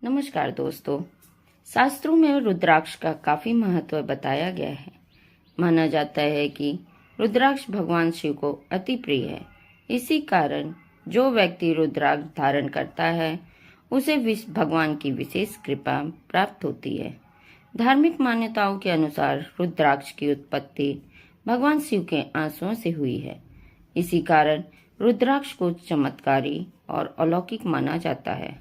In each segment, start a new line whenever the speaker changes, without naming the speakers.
नमस्कार दोस्तों। शास्त्रों में रुद्राक्ष का काफी महत्व बताया गया है। माना जाता है कि रुद्राक्ष भगवान शिव को अति प्रिय है। इसी कारण जो व्यक्ति रुद्राक्ष धारण करता है उसे भगवान की विशेष कृपा प्राप्त होती है। धार्मिक मान्यताओं के अनुसार रुद्राक्ष की उत्पत्ति भगवान शिव के आंसुओं से हुई है। इसी कारण रुद्राक्ष को चमत्कारी और अलौकिक माना जाता है।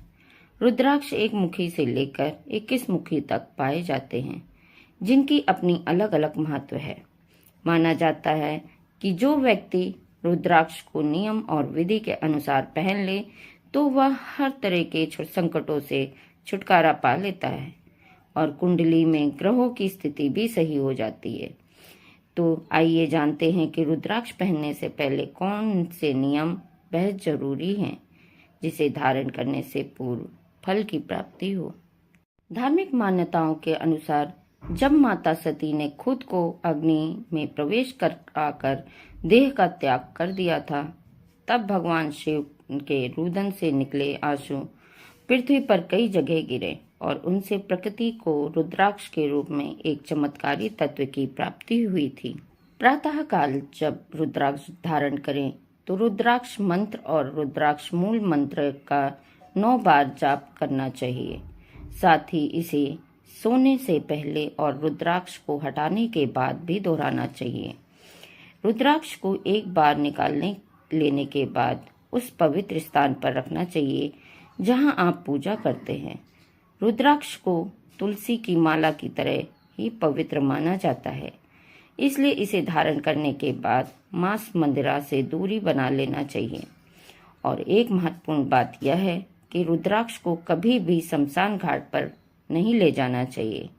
रुद्राक्ष एक मुखी से लेकर 21 मुखी तक पाए जाते हैं, जिनकी अपनी अलग अलग महत्व है। माना जाता है कि जो व्यक्ति रुद्राक्ष को नियम और विधि के अनुसार पहन ले तो वह हर तरह के संकटों से छुटकारा पा लेता है और कुंडली में ग्रहों की स्थिति भी सही हो जाती है। तो आइए जानते हैं कि रुद्राक्ष पहनने से पहले कौन से नियम बेहद जरूरी हैं, जिसे धारण करने से पूर्व फल की प्राप्ति हो। धार्मिक मान्यताओं के अनुसार जब माता सती ने खुद को अग्नि में प्रवेश कराकर देह का त्याग कर दिया था, तब भगवान शिव के रुदन से निकले आंसू पृथ्वी पर कई जगह गिरे और उनसे प्रकृति को रुद्राक्ष के रूप में एक चमत्कारी तत्व की प्राप्ति हुई थी। प्रातः काल जब रुद्राक्ष धारण करें तो रुद्राक्ष मंत्र और रुद्राक्ष मूल मंत्र का 9 बार जाप करना चाहिए। साथ ही इसे सोने से पहले और रुद्राक्ष को हटाने के बाद भी दोहराना चाहिए। रुद्राक्ष को एक बार लेने के बाद उस पवित्र स्थान पर रखना चाहिए जहां आप पूजा करते हैं। रुद्राक्ष को तुलसी की माला की तरह ही पवित्र माना जाता है, इसलिए इसे धारण करने के बाद मांस मंदिरा से दूरी बना लेना चाहिए। और एक महत्वपूर्ण बात यह है कि रुद्राक्ष को कभी भी शमशान घाट पर नहीं ले जाना चाहिए।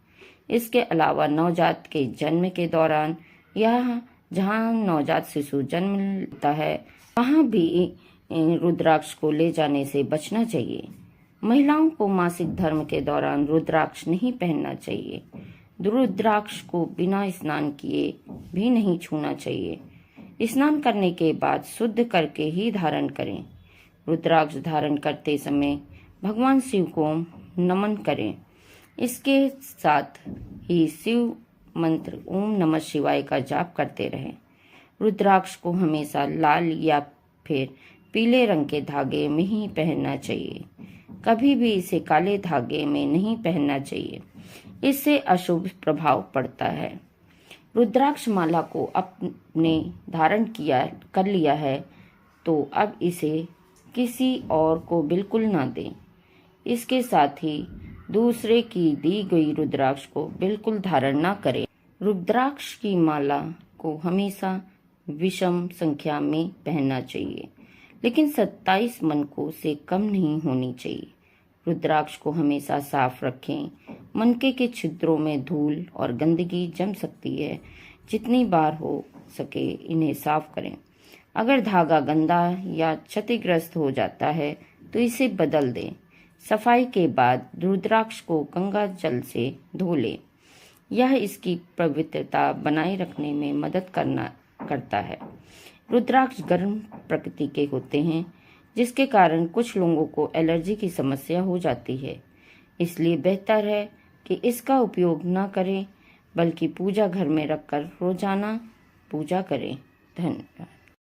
इसके अलावा नवजात के जन्म के दौरान या जहां नवजात शिशु जन्म लेता है वहां भी रुद्राक्ष को ले जाने से बचना चाहिए। महिलाओं को मासिक धर्म के दौरान रुद्राक्ष नहीं पहनना चाहिए। रुद्राक्ष को बिना स्नान किए भी नहीं छूना चाहिए। स्नान करने के बाद शुद्ध करके ही धारण करें। रुद्राक्ष धारण करते समय भगवान शिव को नमन करें। इसके साथ ही शिव मंत्र ओम नमः शिवाय का जाप करते रहें। रुद्राक्ष को हमेशा लाल या फिर पीले रंग के धागे में ही पहनना चाहिए। कभी भी इसे काले धागे में नहीं पहनना चाहिए, इससे अशुभ प्रभाव पड़ता है। रुद्राक्ष माला को आपने धारण कर लिया है तो अब इसे किसी और को बिल्कुल ना दें। इसके साथ ही दूसरे की दी गई रुद्राक्ष को बिल्कुल धारण ना करें। रुद्राक्ष की माला को हमेशा विषम संख्या में पहनना चाहिए, लेकिन 27 मनकों से कम नहीं होनी चाहिए। रुद्राक्ष को हमेशा साफ रखें। मनके के छिद्रों में धूल और गंदगी जम सकती है। जितनी बार हो सके इन्हें साफ करें। अगर धागा गंदा या क्षतिग्रस्त हो जाता है तो इसे बदल दें। सफाई के बाद रुद्राक्ष को गंगा जल से धो लें। यह इसकी पवित्रता बनाए रखने में मदद करता है। रुद्राक्ष गर्म प्रकृति के होते हैं, जिसके कारण कुछ लोगों को एलर्जी की समस्या हो जाती है। इसलिए बेहतर है कि इसका उपयोग न करें, बल्कि पूजा घर में रखकर रोजाना पूजा करें। धन्यवाद।